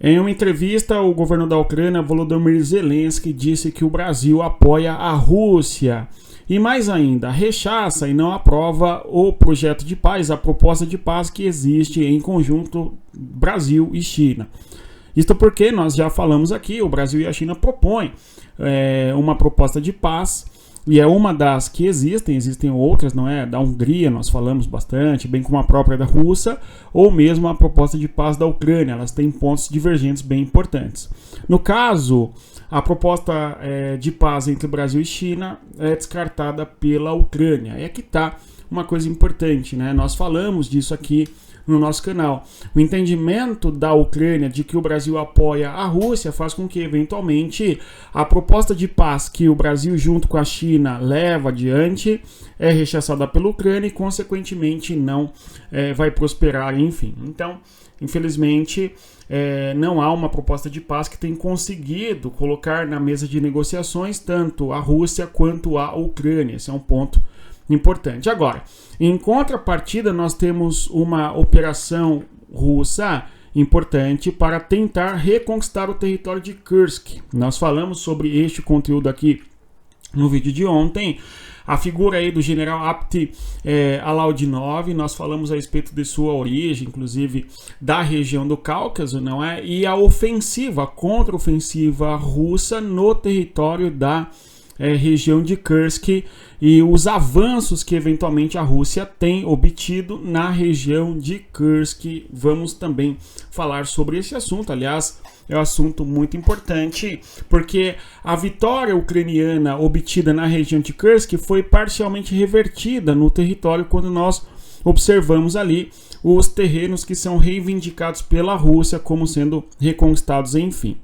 Em uma entrevista, o governo da Ucrânia, Volodymyr Zelensky, disse que o Brasil apoia a Rússia. E mais ainda, rechaça e não aprova o projeto de paz, a proposta de paz que existe em conjunto Brasil e China. Isto porque nós já falamos aqui, o Brasil e a China propõem uma proposta de paz, e é uma das que existem outras, não é? Da Hungria nós falamos bastante, bem como a própria da Rússia, ou mesmo a proposta de paz da Ucrânia, elas têm pontos divergentes bem importantes. No caso, a proposta de paz entre Brasil e China é descartada pela Ucrânia. É que está uma coisa importante, né? Nós falamos disso aqui no nosso canal. O entendimento da Ucrânia de que o Brasil apoia a Rússia faz com que, eventualmente, a proposta de paz que o Brasil, junto com a China, leva adiante é rechaçada pela Ucrânia e, consequentemente, não vai prosperar, enfim. Então, infelizmente, não há uma proposta de paz que tenha conseguido colocar na mesa de negociações tanto a Rússia quanto a Ucrânia. Esse é um ponto importante. Agora, em contrapartida, nós temos uma operação russa importante para tentar reconquistar o território de Kursk. Nós falamos sobre este conteúdo aqui no vídeo de ontem. A figura aí do general Apt Alaudinov, nós falamos a respeito de sua origem, inclusive da região do Cáucaso, não é? E a ofensiva, a contra-ofensiva russa no território da região de Kursk e os avanços que eventualmente a Rússia tem obtido na região de Kursk. Vamos também falar sobre esse assunto, aliás, é um assunto muito importante, porque a vitória ucraniana obtida na região de Kursk foi parcialmente revertida no território quando nós observamos ali os terrenos que são reivindicados pela Rússia como sendo reconquistados, enfim.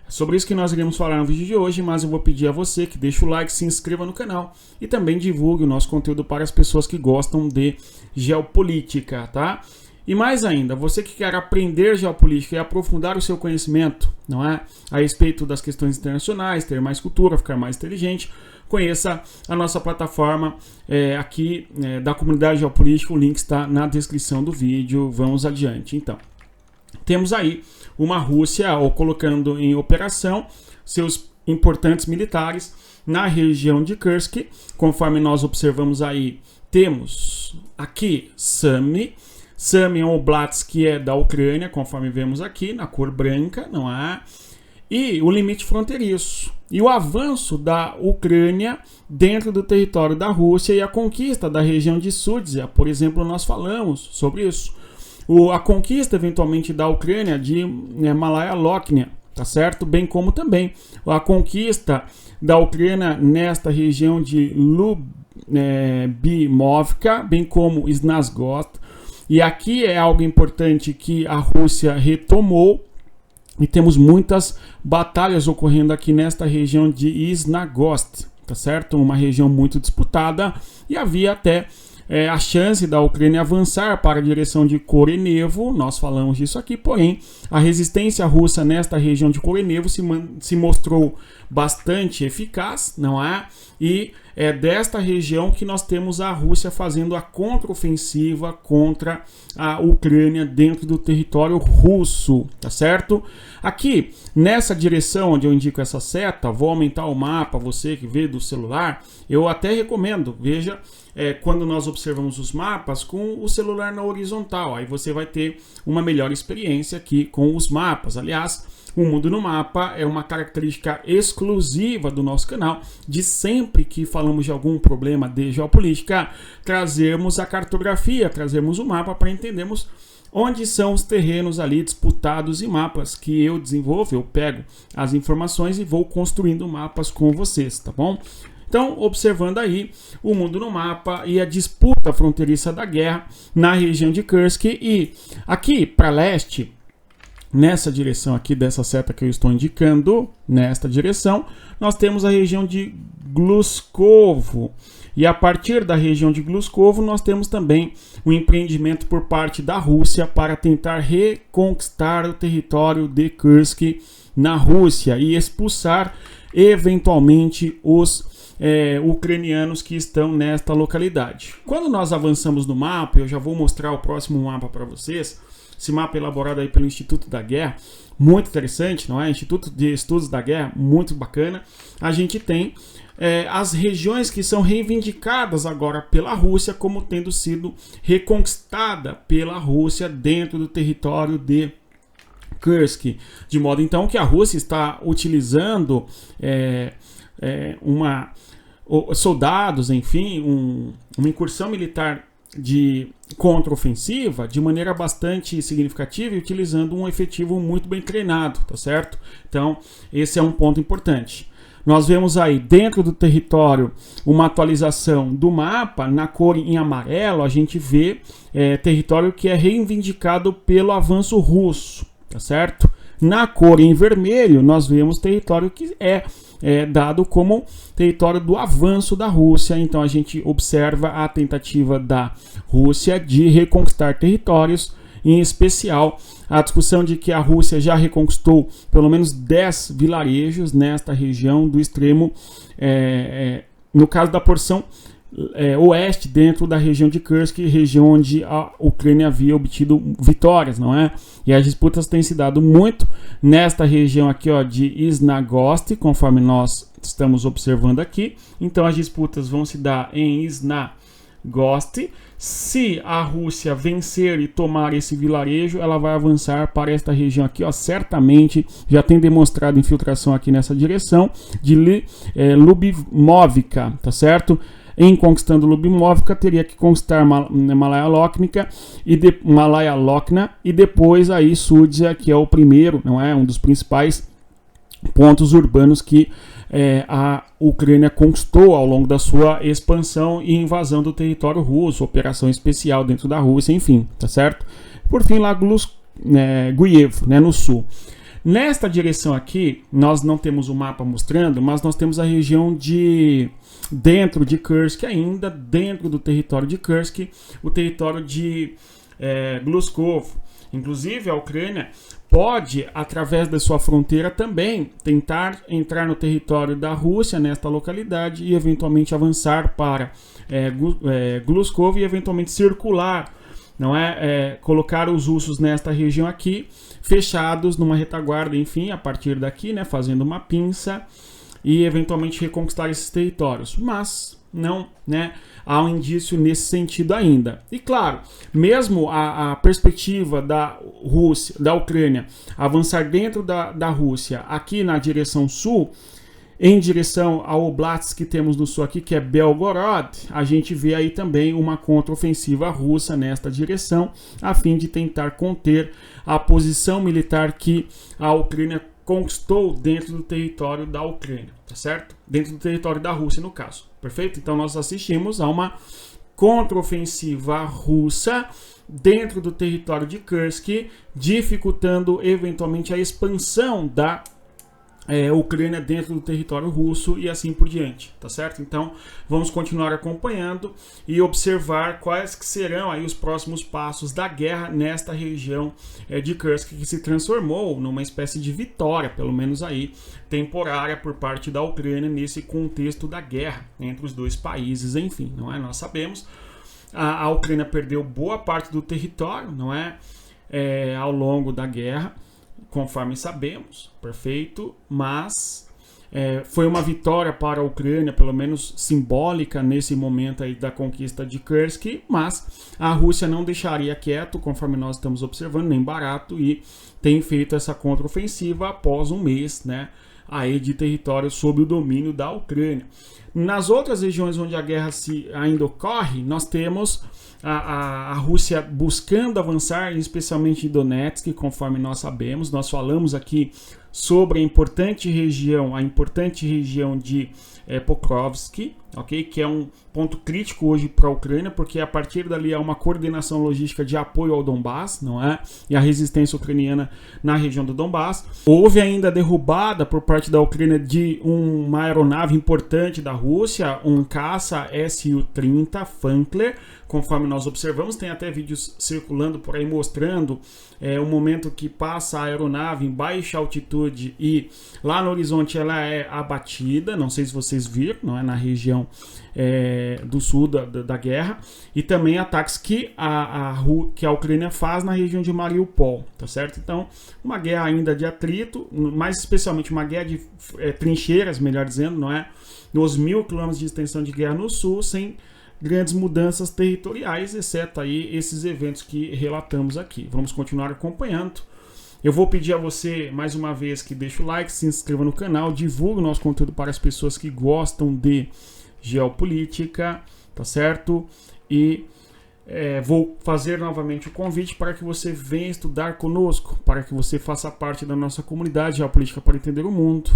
Sobre isso que nós iremos falar no vídeo de hoje, mas eu vou pedir a você que deixe o like, se inscreva no canal e também divulgue o nosso conteúdo para as pessoas que gostam de geopolítica, tá? E mais ainda, você que quer aprender geopolítica e aprofundar o seu conhecimento, não é? A respeito das questões internacionais, ter mais cultura, ficar mais inteligente, conheça a nossa plataforma aqui da comunidade geopolítica, o link está na descrição do vídeo. Vamos adiante, então. Temos aí uma Rússia colocando em operação seus importantes militares na região de Kursk. Conforme nós observamos aí, temos aqui Sumy. Sumy é um oblast que é da Ucrânia, conforme vemos aqui, na cor branca, não é? E o limite fronteiriço. E o avanço da Ucrânia dentro do território da Rússia e a conquista da região de Sudzha, por exemplo, nós falamos sobre isso. A conquista, eventualmente, da Ucrânia de Malaya Loknia, tá certo? Bem como também a conquista da Ucrânia nesta região de Lyubimovka, bem como Snazgost. E aqui é algo importante que a Rússia retomou, e temos muitas batalhas ocorrendo aqui nesta região de Snazgost, tá certo? Uma região muito disputada, e havia até a chance da Ucrânia avançar para a direção de Korenevo, nós falamos disso aqui, porém a resistência russa nesta região de Korenevo se mostrou bastante eficaz, não é? E é desta região que nós temos a Rússia fazendo a contraofensiva contra a Ucrânia dentro do território russo, tá certo? Aqui, nessa direção onde eu indico essa seta, vou aumentar o mapa, você que vê do celular, eu até recomendo, veja, quando nós observamos os mapas com o celular na horizontal, aí você vai ter uma melhor experiência aqui com os mapas. Aliás, o Mundo no Mapa é uma característica exclusiva do nosso canal, de sempre que falamos de algum problema de geopolítica, trazermos a cartografia, trazermos o mapa para entendermos onde são os terrenos ali disputados e mapas que eu desenvolvo, eu pego as informações e vou construindo mapas com vocês, tá bom? Então, observando aí o Mundo no Mapa e a disputa fronteiriça da guerra na região de Kursk. E aqui para leste, nessa direção aqui dessa seta que eu estou indicando, nesta direção, nós temos a região de Gluskovo. E a partir da região de Gluskovo, nós temos também um empreendimento por parte da Rússia para tentar reconquistar o território de Kursk na Rússia e expulsar eventualmente os ucranianos que estão nesta localidade. Quando nós avançamos no mapa, eu já vou mostrar o próximo mapa para vocês, esse mapa elaborado aí pelo Instituto da Guerra, muito interessante, não é? Instituto de Estudos da Guerra, muito bacana. A gente tem as regiões que são reivindicadas agora pela Rússia como tendo sido reconquistada pela Rússia dentro do território de Kursk, de modo então que a Rússia está utilizando soldados, enfim, uma incursão militar de contraofensiva de maneira bastante significativa e utilizando um efetivo muito bem treinado, tá certo? Então, esse é um ponto importante. Nós vemos aí dentro do território uma atualização do mapa, na cor em amarelo a gente vê território que é reivindicado pelo avanço russo, tá certo? Na cor em vermelho nós vemos território que é dado como território do avanço da Rússia. Então a gente observa a tentativa da Rússia de reconquistar territórios, em especial a discussão de que a Rússia já reconquistou pelo menos 10 vilarejos nesta região do extremo, no caso da porção oeste, dentro da região de Kursk, região onde a Ucrânia havia obtido vitórias, não é? E as disputas têm se dado muito nesta região aqui, ó, de Isnagost, conforme nós estamos observando aqui. Então as disputas vão se dar em Isnagost. Se a Rússia vencer e tomar esse vilarejo, ela vai avançar para esta região aqui, ó, certamente já tem demonstrado infiltração aqui nessa direção de Lyubimovka, tá certo? Em conquistando Lyubimovka, teria que conquistar Malaya Lokna e depois aí Sudzha, que é o primeiro, não é, um dos principais pontos urbanos que a Ucrânia conquistou ao longo da sua expansão e invasão do território russo, operação especial dentro da Rússia, enfim, tá certo? Por fim, lá Guiev, né, no sul. Nesta direção aqui, nós não temos o mapa mostrando, mas nós temos a região dentro de Kursk, ainda dentro do território de Kursk, o território de Gluskov. Inclusive, a Ucrânia pode, através da sua fronteira também, tentar entrar no território da Rússia, nesta localidade, e eventualmente avançar para Gluskov e eventualmente circular, não é? Colocar os russos nesta região aqui, fechados numa retaguarda, enfim, a partir daqui, né, fazendo uma pinça e eventualmente reconquistar esses territórios. Mas não, né, há um indício nesse sentido ainda. E claro, mesmo a perspectiva da Rússia, da Ucrânia, avançar dentro da Rússia, aqui na direção sul, em direção ao Oblast que temos no sul aqui, que é Belgorod, a gente vê aí também uma contraofensiva russa nesta direção, a fim de tentar conter a posição militar que a Ucrânia conquistou dentro do território da Ucrânia, tá certo? Dentro do território da Rússia, no caso, perfeito? Então nós assistimos a uma contraofensiva russa dentro do território de Kursk, dificultando eventualmente a expansão da Ucrânia dentro do território russo e assim por diante, tá certo? Então vamos continuar acompanhando e observar quais que serão aí os próximos passos da guerra nesta região de Kursk, que se transformou numa espécie de vitória, pelo menos aí temporária, por parte da Ucrânia nesse contexto da guerra entre os dois países, enfim, não é? Nós sabemos, a Ucrânia perdeu boa parte do território, não é? Ao longo da guerra, conforme sabemos, perfeito, mas foi uma vitória para a Ucrânia, pelo menos simbólica, nesse momento aí da conquista de Kursk, mas a Rússia não deixaria quieto, conforme nós estamos observando, nem barato, e tem feito essa contraofensiva após um mês, né, aí de território sob o domínio da Ucrânia. Nas outras regiões onde a guerra ainda ocorre, nós temos a Rússia buscando avançar, especialmente em Donetsk, conforme nós sabemos. Nós falamos aqui sobre a importante região de Pokrovsk, okay? Que é um ponto crítico hoje para a Ucrânia, porque a partir dali há uma coordenação logística de apoio ao Donbass, não é? E a resistência ucraniana na região do Donbass. Houve ainda derrubada por parte parte da Ucrânia de uma aeronave importante da Rússia, um caça Su-30 Funkler, conforme nós observamos. Tem até vídeos circulando por aí mostrando o momento que passa a aeronave em baixa altitude e lá no horizonte ela é abatida. Não sei se vocês viram, não é, na região do sul da guerra, e também ataques que a Ucrânia faz na região de Mariupol, tá certo? Então, uma guerra ainda de atrito, mais especialmente uma guerra de trincheiras, melhor dizendo, não é? Nos 1.000 quilômetros de extensão de guerra no sul, sem grandes mudanças territoriais, exceto aí esses eventos que relatamos aqui. Vamos continuar acompanhando. Eu vou pedir a você, mais uma vez, que deixe o like, se inscreva no canal, divulgue o nosso conteúdo para as pessoas que gostam de geopolítica, tá certo? E vou fazer novamente o convite para que você venha estudar conosco, para que você faça parte da nossa comunidade Geopolítica para Entender o Mundo.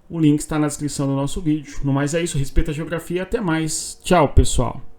O link está na descrição do nosso vídeo. No mais é isso, respeita a geografia e até mais. Tchau, pessoal!